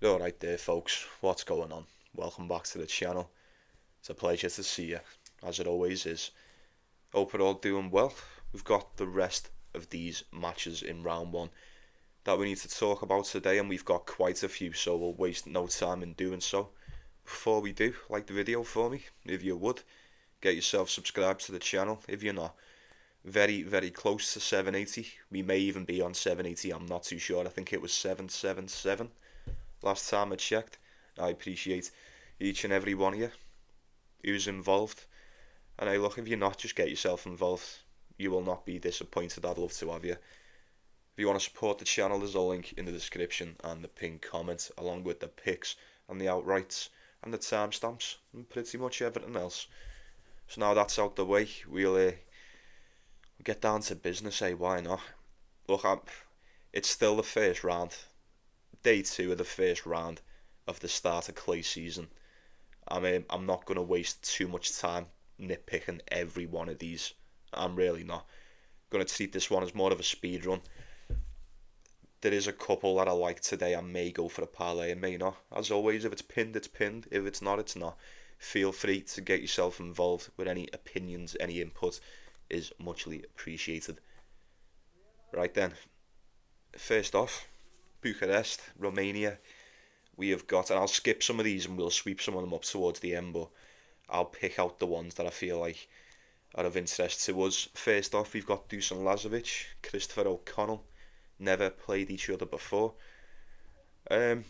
Alright there folks, what's going on? Welcome back to the channel. It's a pleasure to see you, as it always is. Hope you're all doing well. We've got the rest of these matches in round one that we need to talk about today, and we've got quite a few, so we'll waste no time in doing so. Before we do, like the video for me, if you would. Get yourself subscribed to the channel if you're not. Very close to 780. We may even be on 780, I'm not too sure. I think it was 777 last time I checked. I appreciate each and every one of you who's involved. And hey, look, if you're not, just get yourself involved. You will not be disappointed. I'd love to have you. If you want to support the channel, there's a link in the description and the pinned comment, along with the picks and the outrights and the timestamps and pretty much everything else. So now that's out the way, we'll get down to business, why not? Look, it's still the first round. Day 2 of the first round of the start of clay season. I'm not going to waste too much time nitpicking every one of these. I'm really not. Going to treat this one as more of a speed run. There is a couple that I like today. I may go for a parlay, I may not. As always, if it's pinned, it's pinned. If it's not, it's not. Feel free to get yourself involved with any opinions, any input is muchly appreciated. Right then, first off, Bucharest, Romania. We have got, and I'll skip some of these and we'll sweep some of them up towards the end, but I'll pick out the ones that I feel like are of interest to us. First off, we've got Dusan Lazovic, Christopher O'Connell. Never played each other before. There's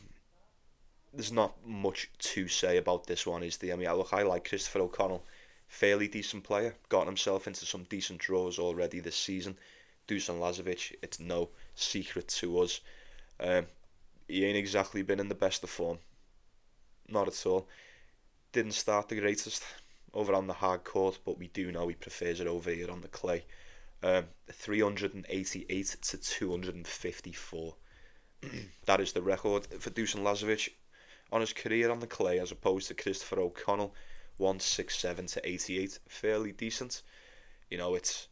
not much to say about this one, is there? I mean, look, I like Christopher O'Connell. Fairly decent player. Gotten himself into some decent draws already this season. Dusan Lazovic, it's no secret to us. He ain't exactly been in the best of form. Not at all. Didn't start the greatest over on the hard court, but we do know he prefers it over here on the clay. 388 to 254. That is the record for Dusan Lazovic on his career on the clay, as opposed to Christopher O'Connell, 167 to 88. Fairly decent. You know, it's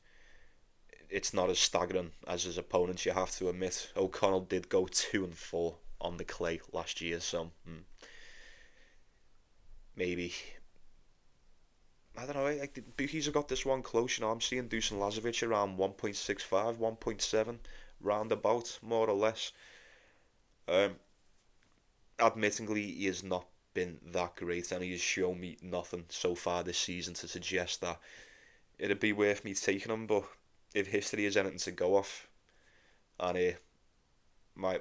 not as staggering as his opponents, you have to admit. O'Connell did go 2-4 on the clay last year, so maybe, I don't know. Bookies have got this one close. You know, I'm seeing Dusan Lazovic around 1.65, 1.7, roundabout, more or less. Admittingly, he has not been that great, and he has shown me nothing so far this season to suggest that it'd be worth me taking him. But if history is anything to go off, and my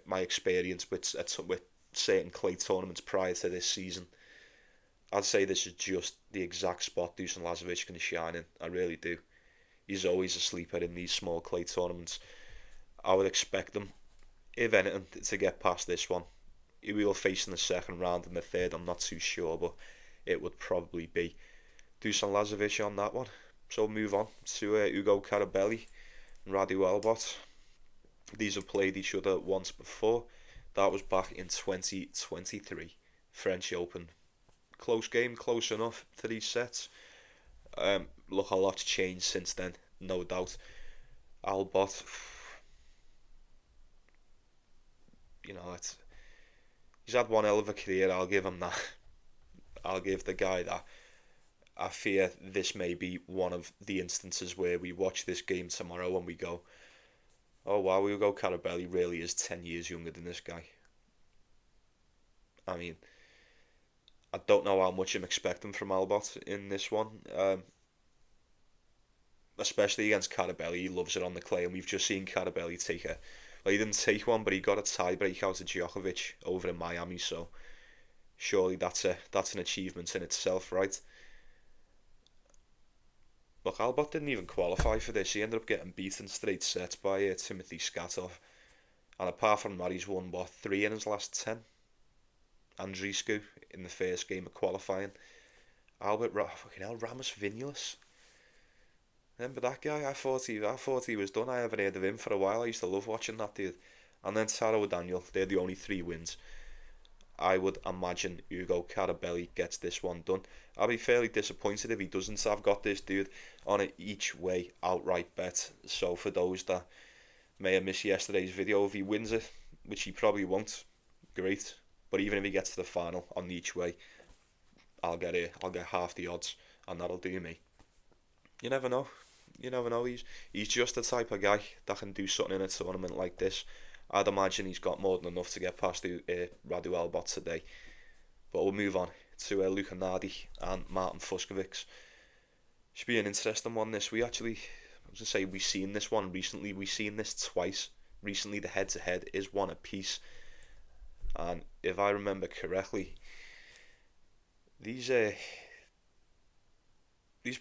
my experience with certain clay tournaments prior to this season, I'd say this is just the exact spot Dusan Lazovic can shine in. I really do. He's always a sleeper in these small clay tournaments. I would expect him, if anything, to get past this one. He will face in the second round and the third, I'm not too sure, but it would probably be Dusan Lazovic on that one. So move on to Ugo Carabelli and Radu Albot. These have played each other once before. That was back in 2023, French Open. Close game, close enough, 3 sets. Look, a lot's changed since then, no doubt. Albot, you know, he's had one hell of a career, I'll give him that. I'll give the guy that. I fear this may be one of the instances where we watch this game tomorrow and we go, oh wow, Ugo Carabelli really is 10 years younger than this guy. I mean, I don't know how much I'm expecting from Albot in this one. Especially against Carabelli, he loves it on the clay, and we've just seen Carabelli take well, he didn't take one, but he got a tiebreak out of Djokovic over in Miami, so surely that's an achievement in itself, right? Look, Albot didn't even qualify for this. He ended up getting beaten straight sets by Timothy Skatov, and apart from that, he's won, 3 in his last 10? Andreescu in the first game of qualifying. Fucking hell, Ramos Vinales. Remember that guy? I thought he was done. I haven't heard of him for a while. I used to love watching that dude. And then Taro Daniel. They're the only 3 wins. I would imagine Ugo Carabelli gets this one done. I'll be fairly disappointed if he doesn't. I've got this dude on an each way outright bet. So for those that may have missed yesterday's video, if he wins it, which he probably won't, great. But even if he gets to the final on each way, I'll get half the odds, and that'll do me. You never know. You never know. He's just the type of guy that can do something in a tournament like this. I'd imagine he's got more than enough to get past Radu Albot today. But we'll move on to Luka Nardi and Martin Fucsovics. Should be an interesting one. This we actually, I was gonna say, we've seen this one recently. We've seen this twice recently. The head-to-head is one apiece, and if I remember correctly, these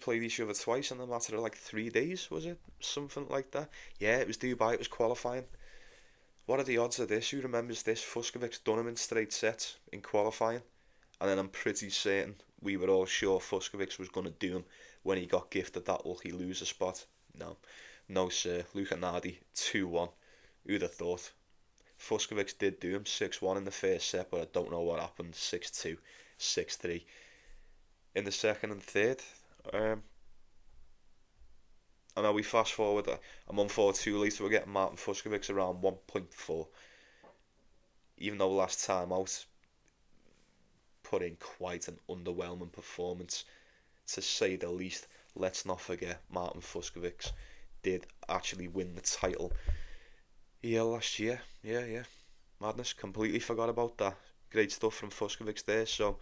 played each other twice in the matter of like 3 days. Was it something like that? Yeah, it was Dubai. It was qualifying. What are the odds of this? Who remembers this? Fucsovics done him in straight sets in qualifying, and then I'm pretty certain we were all sure Fucsovics was going to do him when he got gifted that lucky loser spot. No sir. Luka Nardi 2-1. Who'd have thought? Fucsovics did do him 6-1 in the first set, but I don't know what happened. 6-2, 6-3 in the second and third. I know we fast forward a month or two later, we're getting Martin Fucsovics around 1.4. Even though last time out put in quite an underwhelming performance, to say the least. Let's not forget Martin Fucsovics did actually win the title here last year. Yeah. Madness. Completely forgot about that. Great stuff from Fucsovics there. So,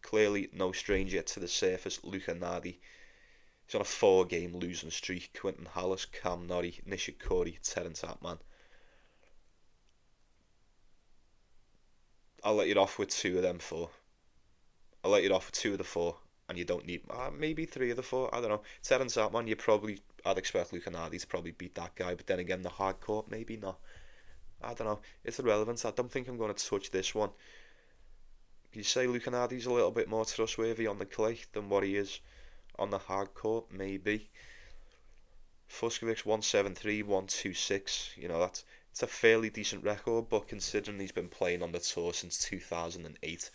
clearly no stranger to the surface. Luka Nardi. He's on a 4-game losing streak. Quinton Hallis, Cam Norrie, Nishikori, Terence Atman. I'll let you off with 2 of them 4. I'll let you off with 2 of the 4, and you don't need maybe 3 of the 4. I don't know. Terence Atman, I'd expect Luka Nardi to probably beat that guy, but then again, the hard court, maybe not. I don't know. It's irrelevant. I don't think I'm going to touch this one. You say Luka Nardi's a little bit more trustworthy on the clay than what he is on the hard court, maybe. Fucsovics 173, 126. It's a fairly decent record, but considering he's been playing on the tour since 2008,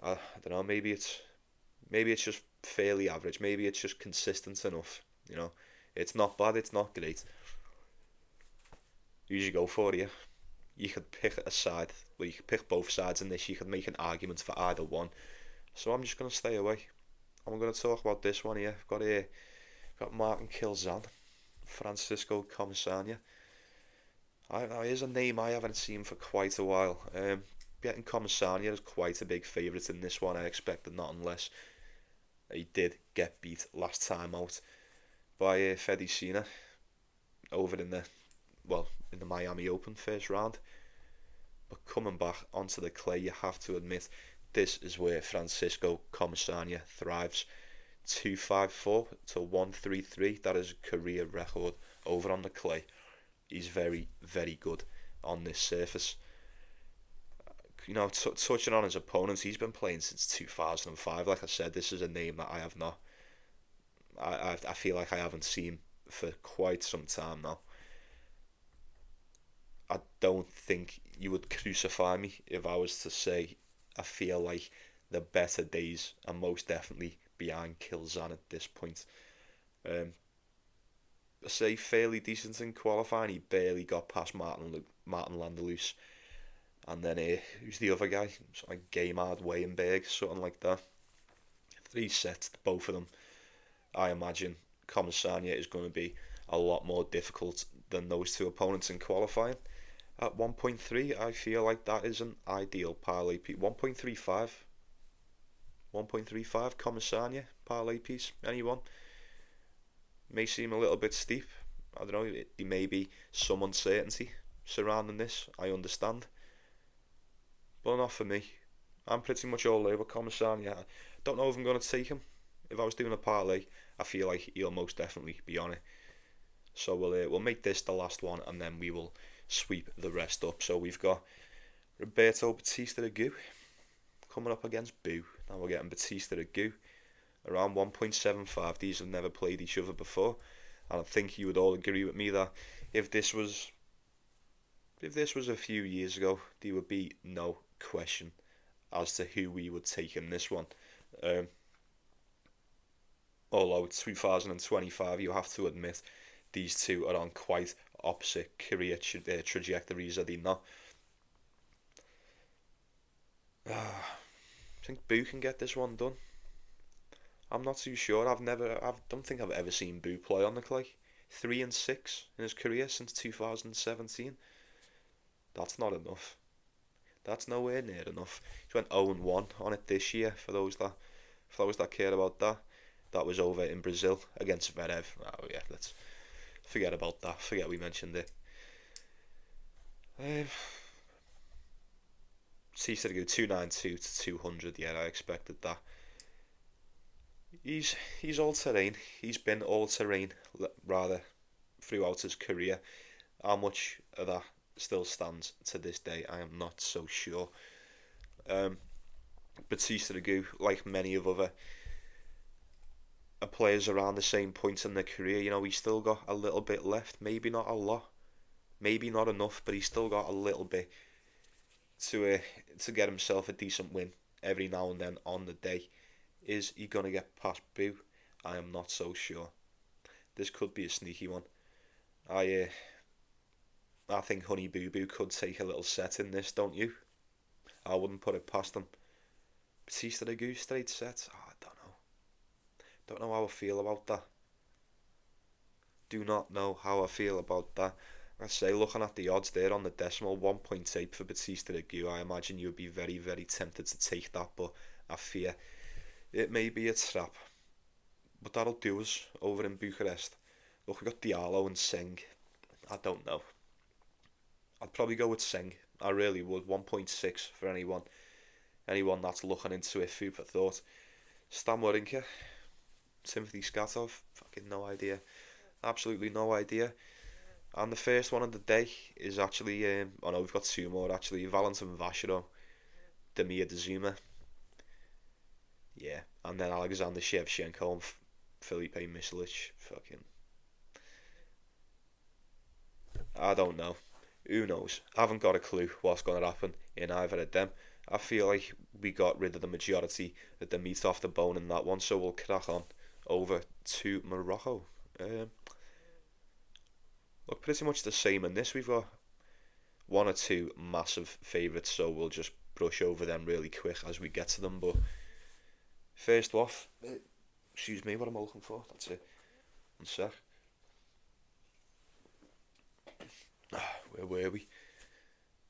I don't know. Maybe it's just fairly average. Maybe it's just consistent enough. It's not bad. It's not great. Who you go for here? You could pick a side. Well, you could pick both sides in this. You could make an argument for either one. So I'm just gonna stay away. I'm gonna talk about this one here. Got Martin Kilzan, Francisco Comisania. Here's a name I haven't seen for quite a while. Getting Comisania is quite a big favourite in this one. I expected nothing less. He did get beat last time out by Fede Sina over in the Miami Open first round. But coming back onto the clay, you have to admit, this is where Francisco Comisania thrives. 254 to 133. That is a career record over on the clay. He's very, very good on this surface. Touching on his opponents, he's been playing since 2005. Like I said, this is a name that I have not. I feel like I haven't seen for quite some time now. I don't think you would crucify me if I was to say I feel like the better days are most definitely behind Kilzan at this point. I say fairly decent in qualifying. He barely got past Martin Landelus. And then who's the other guy? Something like Gaimard Weyenberg, something like that. 3 sets, both of them. I imagine Comisania is going to be a lot more difficult than those 2 opponents in qualifying. At 1.3, I feel like that is an ideal parlay piece. 1.35 Comisania parlay piece. Anyone? May seem a little bit steep. I don't know. There may be some uncertainty surrounding this. I understand. But not for me. I'm pretty much all over Comisania. I don't know if I'm going to take him. If I was doing a parlay, I feel like he'll most definitely be on it. So we'll make this the last one, and then we will sweep the rest up. So we've got Roberto Batista Agut coming up against Boo. Now we're getting Batista Agut around 1.75. These have never played each other before, and I think you would all agree with me that if this was a few years ago, there would be no question as to who we would take in this one. Although it's 2025, you have to admit these 2 are on quite opposite career trajectories, are they not? I think Boo can get this one done. I'm not too sure. I don't think I've ever seen Boo play on the clay. 3-6 in his career since 2017. That's not enough. That's nowhere near enough. He went 0-1 on it this year. For those that care about that, that was over in Brazil against Zverev. Oh yeah, let's forget about that. Forget we mentioned it. Ceased to go 292 to 200. Yeah, I expected that. He's all terrain. He's been all terrain rather throughout his career. How much of that still stands to this day, I am not so sure. Batista Agut, like many of other players around the same point in their career, he's still got a little bit left. Maybe not a lot, maybe not enough, but he's still got a little bit to get himself a decent win every now and then on the day. Is he gonna get past Boo? I am not so sure. This could be a sneaky one. I think Honey Boo Boo could take a little set in this, don't you? I wouldn't put it past him. Batista Agut straight sets. Oh, I don't know. Don't know how I feel about that. Do not know how I feel about that. I say, looking at the odds there on the decimal, 1.8 for Batista Agut, I imagine you'd be very, very tempted to take that, but I fear it may be a trap. But that'll do us over in Bucharest. Look, we got Diallo and Seng. I don't know. I'd probably go with Seng. I really would. 1.6 for anyone that's looking into it. Food for thought. Stan Wawrinka, Timothy Skatov. Fucking no idea. Absolutely no idea. And the first one of the day is actually, oh no, we've got two more actually. Valentin Vacherov, Damir Dzuma. Yeah, and then Alexander Shevchenko and Felipe Mislic. Fucking, I don't know. Who knows? I haven't got a clue what's going to happen in either of them. I feel like we got rid of the majority of the meat off the bone in that one, so we'll crack on over to Morocco. Look, pretty much the same in this. We've got one or two massive favourites, so we'll just brush over them really quick as we get to them. But first off, excuse me, what am I looking for? That's it. One sec. Where were we?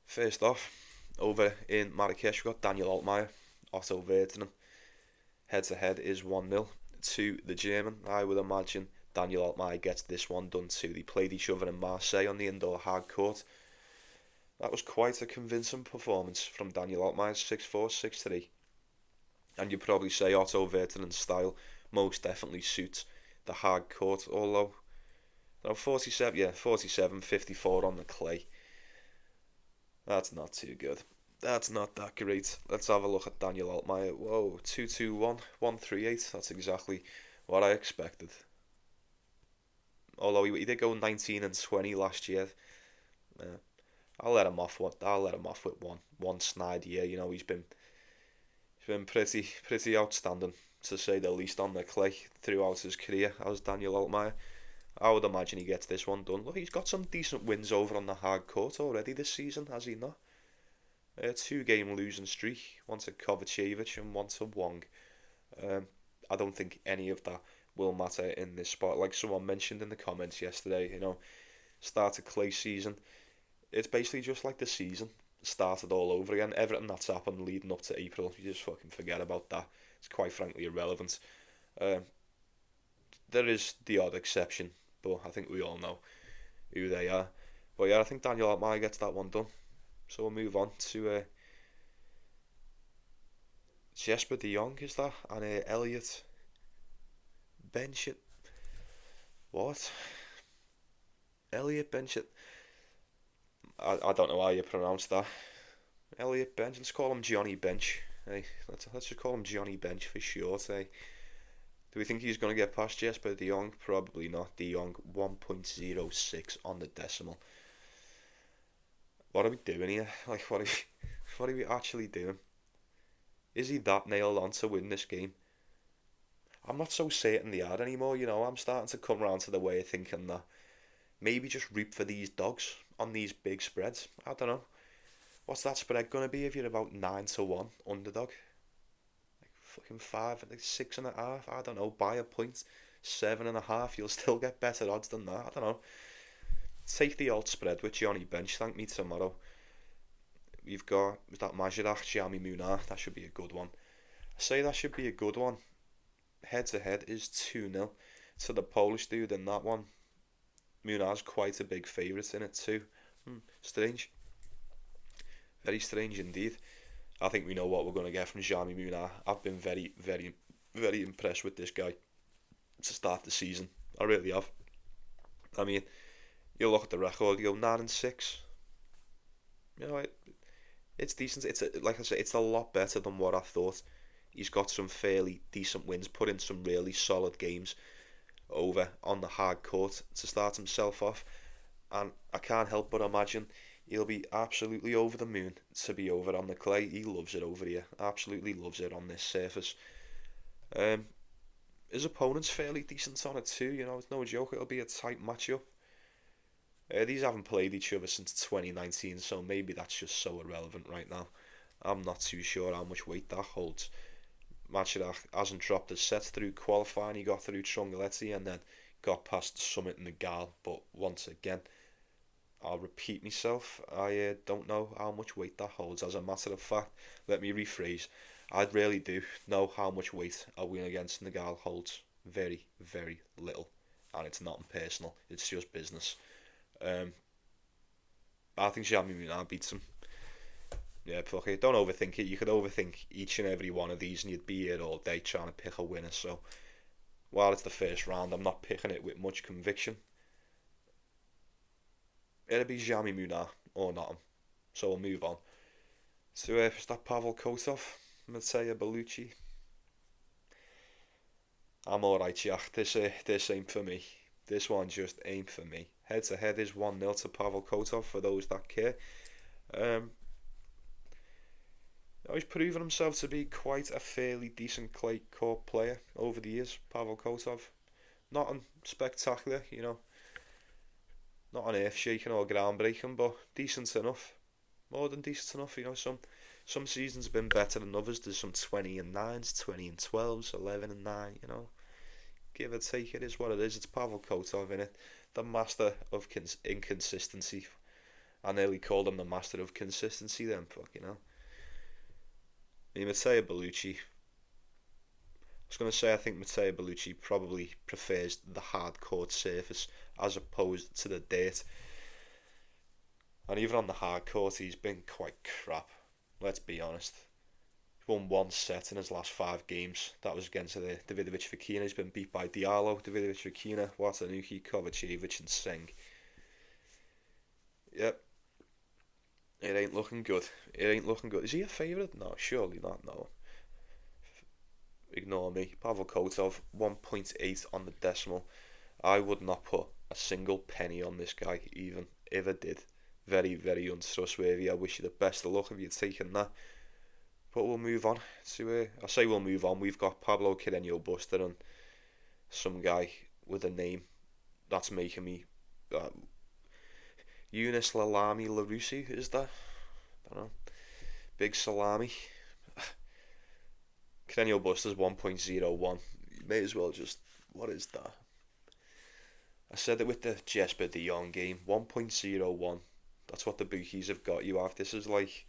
First off, over in Marrakech, we've got Daniel Altmaier, Otto Vertinen. Head to head is 1-0 to the German. I would imagine Daniel Altmaier gets this one done too. They played each other in Marseille on the indoor hard court. That was quite a convincing performance from Daniel Altmaier, 6-4, 6-3. And you'd probably say Otto Vertinen's style most definitely suits the hard court, although 47, 54 on the clay. That's not too good. That's not that great. Let's have a look at Daniel Altmaier. Whoa, 2-2-1, 1-3-8. That's exactly what I expected. Although he did go 19 and 20 last year. I'll let him off with one snide year. He's been pretty outstanding, to say the least, on the clay throughout his career as Daniel Altmaier. I would imagine he gets this one done. Look, he's got some decent wins over on the hard court already this season, has he not? A 2-game losing streak, one to Kovacevic and one to Wong. I don't think any of that will matter in this spot. Like someone mentioned in the comments yesterday, start of clay season. It's basically just like the season started all over again. Everything that's happened leading up to April, you just fucking forget about that. It's quite frankly irrelevant. There is the odd exception, but I think we all know who they are. But yeah, I think Daniel Altmaier gets that one done. So we'll move on to Jesper de Jong, is that? And Elliot Benchit. What? Elliot Benchit. I don't know how you pronounce that. Elliot Bench. Let's call him Johnny Bench. Hey, let's just call him Johnny Bench for short. Hey. Do we think he's going to get past Jesper de Jong? Probably not. De Jong 1.06 on the decimal. What are we doing here? Like, what are we actually doing? Is he that nailed on to win this game? I'm not so certain they are anymore. I'm starting to come around to the way of thinking that maybe just root for these dogs on these big spreads. I don't know. What's that spread going to be if you're about 9-1 underdog? Like fucking 5, like 6.5. I don't know. Buy a point, 7.5. You'll still get better odds than that. I don't know. Take the alt spread with Johnny Bench. Thank me tomorrow. We've got that Marrakech, Jamie Munar. That should be a good one. I say that should be a good one. Head to head is 2-0 to the Polish dude in that one. Munar's quite a big favourite in it too. Strange. Very strange indeed. I think we know what we're going to get from Jamie Munar. I've been very, very, very impressed with this guy to start the season. I really have. I mean, you look at the record, you go 9-6. You know, it's decent. Like I said, it's a lot better than what I thought. He's got some fairly decent wins, put in some really solid games over on the hard court to start himself off, and I can't help but imagine he'll be absolutely over the moon to be over on the clay. He loves it over here, absolutely loves it on this surface. His opponent's fairly decent on it too, you know, it's no joke, it'll be a tight matchup. These haven't played each other since 2019, so maybe that's just so irrelevant right now. I'm not too sure how much weight that holds. Marrakech hasn't dropped his sets through qualifying. He got through Trongaletti and then got past Summit and Nagal. But once again, I'll repeat myself. I don't know how much weight that holds. As a matter of fact, let me rephrase. I really do know how much weight a win against Nagal holds. Very, very little. And it's not personal. It's just business. I think Jamie Munar beats him. Yeah, fuck it. Don't overthink it. You could overthink each and every one of these and you'd be here all day trying to pick a winner. So, while it's the first round, I'm not picking it with much conviction. It'll be Jamie Munar or not him. So we'll move on. So, is that Pavel Kotov? Matej Bellucci? I'm alright, Jack. This ain't for me. This one just ain't for me. Head to head is 1-0 to Pavel Kotov for those that care. He's proven himself to be quite a fairly decent clay court player over the years, Pavel Kotov. Not spectacular, you know. Not on earth-shaking or groundbreaking, but decent enough. More than decent enough, you know. Some seasons have been better than others. There's some 20-9s, 20-12s, 11-9, you know. Give or take, it is what it is. It's Pavel Kotov in it. The master of inconsistency. I nearly called him the master of consistency then, fuck, you know. Matej Bellucci. I was going to say I think Matej Bellucci probably prefers the hard court surface as opposed to the dirt. And even on the hard court, he's been quite crap. Let's be honest. He's won one set in his last 5 games. That was against Davidovich Fokina. He's been beat by Diallo, Davidovich Fokina, Watanuki, Kovacevic, and Singh. Yep. It ain't looking good. It ain't looking good. Is he a favourite? No, surely not, no. Ignore me. Pavel Kotov, 1.8 on the decimal. I would not put a single penny on this guy, even if I did. Very, very untrustworthy. I wish you the best of luck if you're taking that. But we'll move on to, I say we'll move on. We've got Pablo Carreño Buster and some guy with a name that's making me... Eunice Lalami Larusi, is that? I don't know. Big Salami. Carreño Buster's 1.01. You may as well just... What is that? I said it with the Jesper de Jong game. 1.01. That's what the bookies have got you off. This is like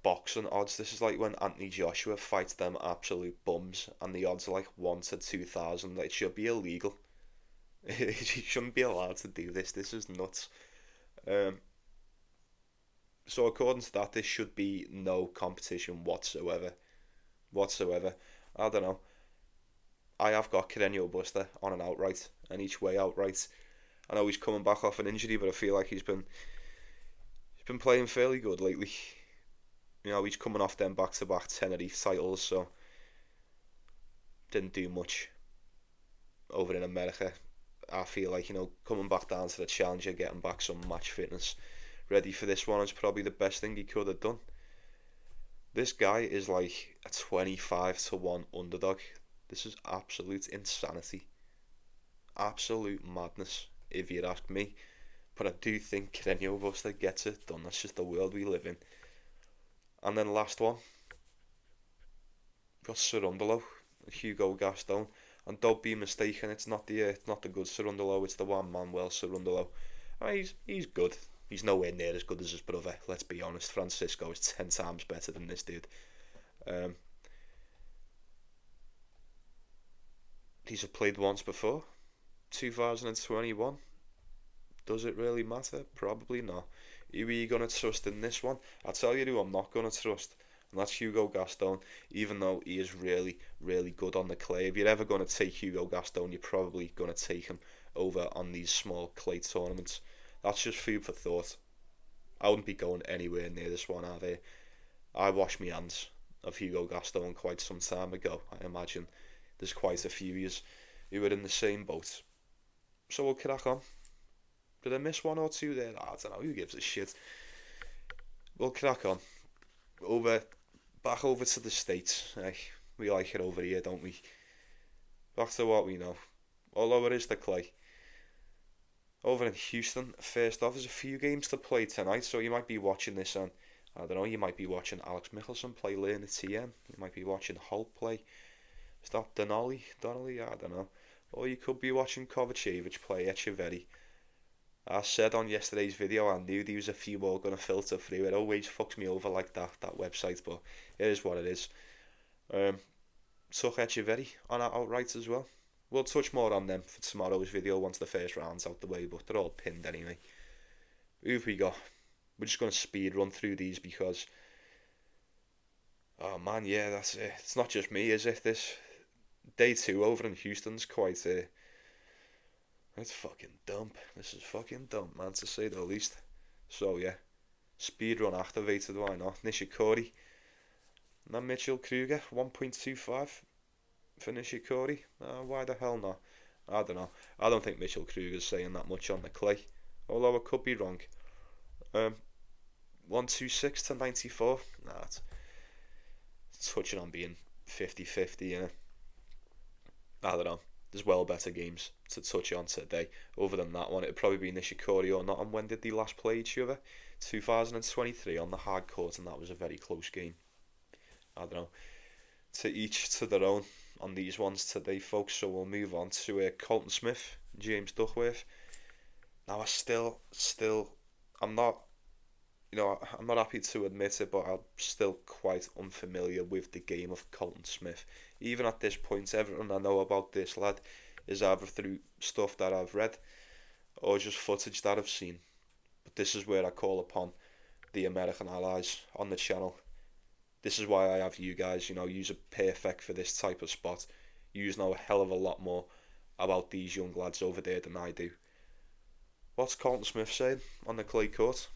boxing odds. This is like when Anthony Joshua fights them absolute bums and the odds are like 1 to 2,000. It should be illegal. You shouldn't be allowed to do this. This is nuts. So according to that, this should be no competition whatsoever. I don't know. I have got Carreño Buster on an outright, and each way outright. I know he's coming back off an injury, but I feel like he's been playing fairly good lately. You know, he's coming off them back-to-back Tenerife titles, so didn't do much over in America. I feel like, you know, coming back down to the Challenger, getting back some match fitness, ready for this one is probably the best thing he could have done. This guy is like a 25-1 underdog. This is absolute insanity. absolute madness, if you'd ask me. But I do think any of us that gets it done, that's just the world we live in. And then last one, got Surundalo, Hugo Gaston. And don't be mistaken, it's not the good Surundalo, it's the one Manuel Surundalo. He's good. He's nowhere near as good as his brother, let's be honest. Francisco is 10 times better than this dude. These have played once before, 2021. Does it really matter? Probably not. Who are you going to trust in this one? I'll tell you who I'm not going to trust, and that's Hugo Gaston, even though he is really, really good on the clay. If you're ever going to take Hugo Gaston, you're probably going to take him over on these small clay tournaments. That's just food for thought. I wouldn't be going anywhere near this one either. I washed my hands of Hugo Gaston quite some time ago. I imagine there's quite a few years who were in the same boat. So we'll crack on. Did I miss one or two there? I don't know, who gives a shit. We'll crack on. Back over to the States. We like it over here, don't we? Back to what we know. Although it is the clay. Over in Houston, first off, there's a few games to play tonight, so you might be watching this and, I don't know, you might be watching Alex Michelson play Lerner TM. You might be watching Holt play. Is that Donnelly? I don't know. Or you could be watching Kovacevic play Echeverry. I said on yesterday's video I knew there was a few more going to filter through. It always fucks me over like that website, but it is what it is. Took Echeverry on outright as well. We'll touch more on them for tomorrow's video once the first round's out the way, but they're all pinned anyway. Who've we got? We're just going to speed run through these because, oh man, yeah, that's it. It's not just me, is it? This day 2 over in Houston's quite it's fucking dump. This is fucking dump, man, to say the least. So yeah, speedrun activated, why not? Nishikori. And then Mitchell Kruger, 1.25 for Nishikori. Why the hell not? I don't know. I don't think Mitchell Kruger's saying that much on the clay, although I could be wrong. 126 to 94. It's touching on being 50-50, you know. I don't know. There's well better games to touch on today. Other than that one, it'd probably be Nishikori or not. And when did they last play each other? 2023 on the hard court, and that was a very close game. I don't know. To each to their own on these ones today, folks. So we'll move on to Colton Smith, James Duckworth. Now I'm not happy to admit it, but I'm still quite unfamiliar with the game of Colton Smith. Even at this point, everything I know about this lad is either through stuff that I've read or just footage that I've seen. But this is where I call upon the American allies on the channel. This is why I have you guys, you're perfect for this type of spot. You know a hell of a lot more about these young lads over there than I do. What's Colton Smith saying on the clay court?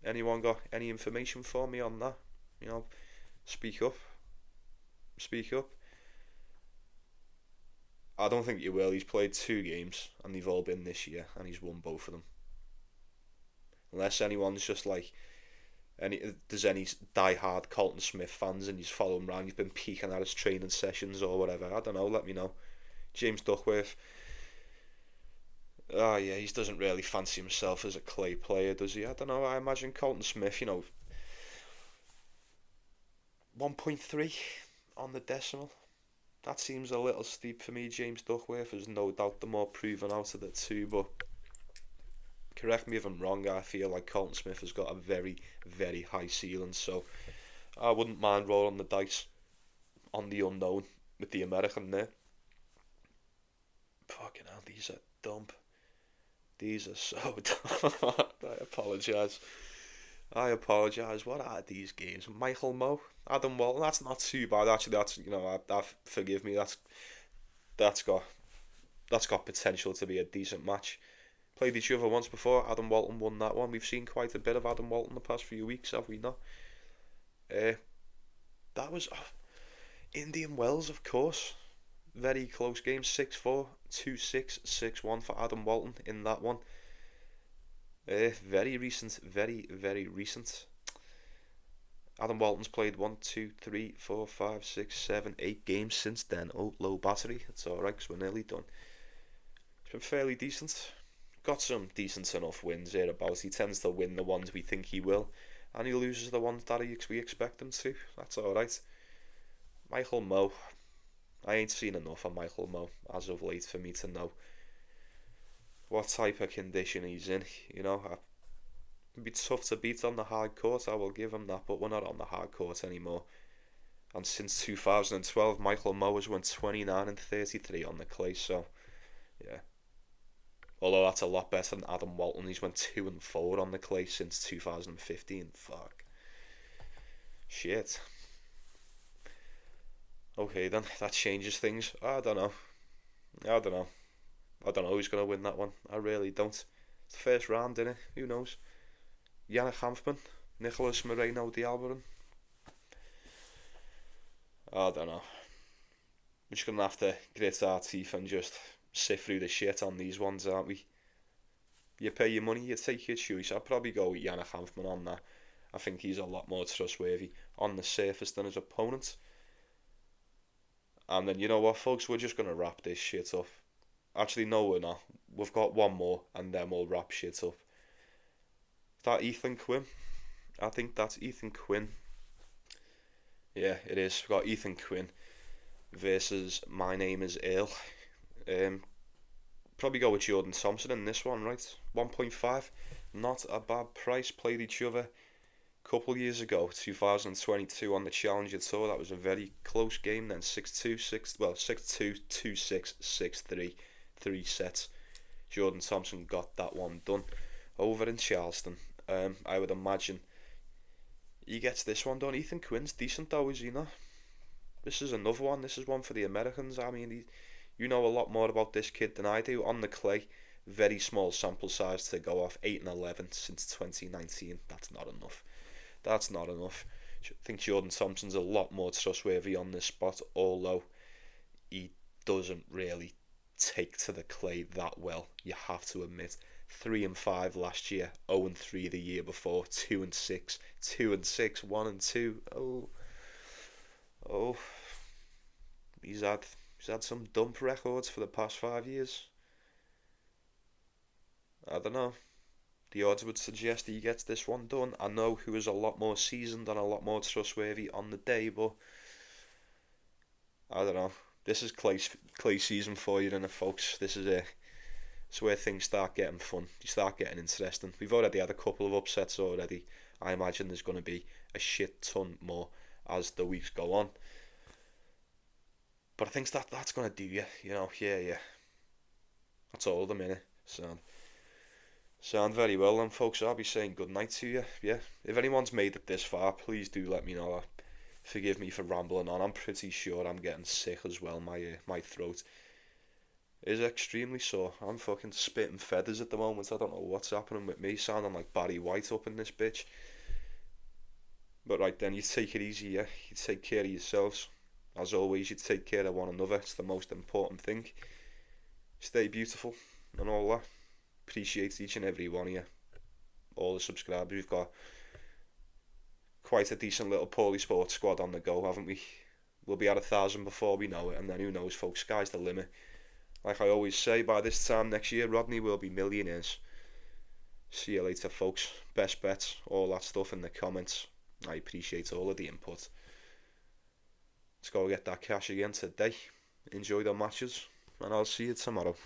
Anyone got any information for me on that? Speak up. Speak up. I don't think you will. He's played 2 games and they've all been this year and he's won both of them. Unless anyone's just like, there's any die-hard Colton Smith fans and he's following around, he's been peeking at his training sessions or whatever. I don't know, let me know. James Duckworth. Oh yeah, he doesn't really fancy himself as a clay player, does he? I don't know, I imagine Colton Smith, 1.3 on the decimal. That seems a little steep for me. James Duckworth is no doubt the more proven out of the two, but correct me if I'm wrong, I feel like Colton Smith has got a very, very high ceiling, so I wouldn't mind rolling the dice on the unknown with the American there. Fucking hell, these are dump. These are so dumb. I apologise. What are these games? Michael Moe, Adam Walton. That's not too bad actually. That's forgive me. That's got potential to be a decent match. Played each other once before. Adam Walton won that one. We've seen quite a bit of Adam Walton the past few weeks, have we not? That was Indian Wells, of course. Very close game, 6-4, 2-6, 6-1 for Adam Walton in that one. Very recent, very, very recent. Adam Walton's played 1, 2, 3, 4, 5, 6, 7, 8 games since then. Oh, low battery. It's alright because we're nearly done. He's been fairly decent. Got some decent enough wins hereabouts. He tends to win the ones we think he will, and he loses the ones that we expect him to. That's alright. Michael Moe. I ain't seen enough of Michael Moe as of late for me to know what type of condition he's in. You know, it'd be tough to beat on the hard court, I will give him that, but we're not on the hard court anymore. And since 2012, Michael Moe has won 29 and 33 on the clay, so yeah. Although that's a lot better than Adam Walton, he's went 2 and 4 on the clay since 2015. Fuck. Shit. Okay then, that changes things. I don't know. I don't know who's going to win that one. I really don't. It's the first round, innit? Who knows? Yannick Hanfman, Nicholas Moreno D'Albaran. I don't know. We're just going to have to grit our teeth and just sift through the shit on these ones, aren't we? You pay your money, you take your choice. I'd probably go with Yannick Hanfman on that. I think he's a lot more trustworthy on the surface than his opponent. And then, you know what, folks? We're just going to wrap this shit up. Actually, no, we're not. We've got one more, and then we'll wrap shit up. Is that Ethan Quinn? I think that's Ethan Quinn. Yeah, it is. We've got Ethan Quinn versus My Name is Earl. Probably go with Jordan Thompson in this one, right? 1.5. Not a bad price. Played each other a couple years ago, 2022 on the Challenger Tour. That was a very close game then. 6-2, 6-2, 2-6, 6-3. 3 sets. Jordan Thompson got that one done over in Charleston. I would imagine he gets this one done. Ethan Quinn's decent though, is he not? This is another one. This is one for the Americans. I mean, you know a lot more about this kid than I do. On the clay, very small sample size to go off. 8 and 11 since 2019. That's not enough. That's not enough. I think Jordan Thompson's a lot more trustworthy on this spot, although he doesn't really take to the clay that well, you have to admit. 3 and 5 last year, 0 and 3 the year before, 2 and 6, 2 and 6, 1 and 2. Oh, he's had some dump records for the past 5 years. I don't know. The odds would suggest he gets this one done. I know who is a lot more seasoned and a lot more trustworthy on the day, but I don't know. This is clay season for you, innit, folks? This is it. It's where things start getting fun. You start getting interesting. We've already had a couple of upsets already. I imagine there's going to be a shit ton more as the weeks go on. But I think that's going to do you, you know. Yeah. That's all of them, innit? Sound very well then, folks. I'll be saying good night to you. Yeah. If anyone's made it this far, please do let me know. Forgive me for rambling on. I'm pretty sure I'm getting sick as well. My throat is extremely sore. I'm fucking spitting feathers at the moment. I don't know what's happening with me. Sounding like Barry White up in this bitch. But right then, you take it easy, yeah? You take care of yourselves. As always, you take care of one another. It's the most important thing. Stay beautiful and all that. Appreciate each and every one of you. All the subscribers. We've got quite a decent little Paulie Sports squad on the go, haven't we? We'll be at 1,000 before we know it, and then who knows, folks, sky's the limit. Like I always say, by this time next year, Rodney will be millionaires. See you later, folks. Best bets, all that stuff in the comments. I appreciate all of the input. Let's go get that cash again today. Enjoy the matches, and I'll see you tomorrow.